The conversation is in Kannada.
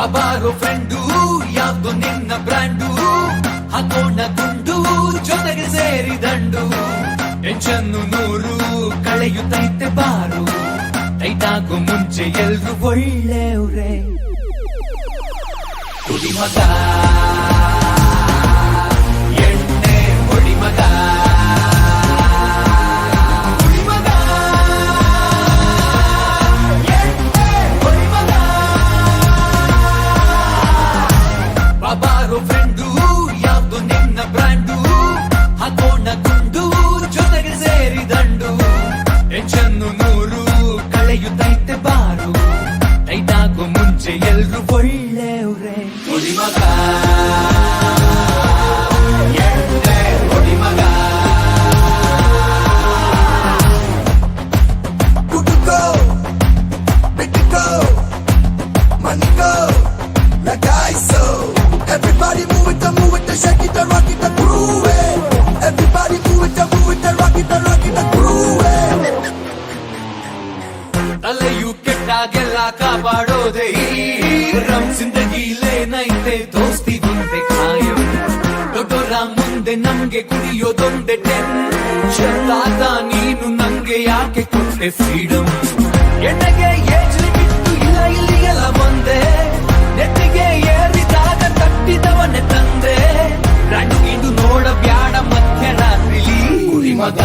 ಬಾಬಾರೋ ಫ್ರೆಂಡು ಯಾವ್ದು ನಿನ್ನ ಬ್ರ್ಯಾಂಡು ಹಾಕೋಣ ಗುಂಡು ಜೊತೆಗೆ ಸೇರಿ ದಂಡು ಟೆನ್ಷನ್ನು ನೂರು ಕಳೆಯುತ್ತೈತೆ ಬಾರು ಟೈಟಾಗೋ ಮುಂಚೆ ಎಲ್ರು ಒಳ್ಳೆಯವ್ರೆ ಕುಡಿ ಮಗ ಎಣ್ಣೆ ಹೊಡಿ ಮಗ ಕುಡಿ ಮಗ ಎಣ್ಣೆ ಹೊಡಿ ಮಗ ಬಾಬಾರೋ ಫ್ರೆಂಡು ಯಾವ್ದು ನಿನ್ನ ಬ್ರ್ಯಾಂಡು ಹಾಕೋಣ ಗುಂಡು ಜೊತೆಗೆ ಸೇರಿ ದಂಡು ಟೆನ್ಷನ್ನು ನೂರು ಕಳೆಯುತ್ತೈತೆ ಬಾರು ಟೈಟಾಗೋ ಮುಂಚೆ ಎಲ್ರು ಒಳ್ಳೆಯವ್ರೆ ಹೊಡಿ ಮಗ ಎಣ್ಣೆ ಹೊಡಿ ಮಗ Kutuko, Bitiko, Maniko, Lagaiso. Everybody move it, shake it, rock it, groove it. Everybody move it, rock it, groove it. ತಲೆಯು ಕೆಟ್ಟಾಗೆಲ್ಲ ಕಾಪಾಡೋದೆ ರಮ್ ಜಿಂದಗಿಲೇನೈತೆ ದೋಸ್ತಿ ಒಂದೇ ಖಾಯಂ ದೊಡ್ಡೋರ ಮುಂದೆ ನಮ್ಗೆ ಕುಡಿಯೋದೊಂದೇ ಟೆನ್ಷನ್ ತಾತ ನೀನು ನಂಗೆ ಯಾಕೆ ಕೊಟ್ಟೆ ಫ್ರೀಡಮ್ ಎಣ್ಣೆಗೆ ಏಜ್ ಲಿಮಿಟ್ ಇಲ್ಲ ಇಲ್ಲಿ ಎಲ್ಲ ಒಂದೇ ನೆಟ್ಟಿಗೆ ಏರಿದಾಗ ತಟ್ಟಿದವನೇ ತಂದೆ ಬ್ರ್ಯಾಂಡು ಗಿಂಡು ನೋಡ ಬ್ಯಾಡ ಮಧ್ಯರಾತ್ರಿಲಿ ಕುಡಿ ಮಗ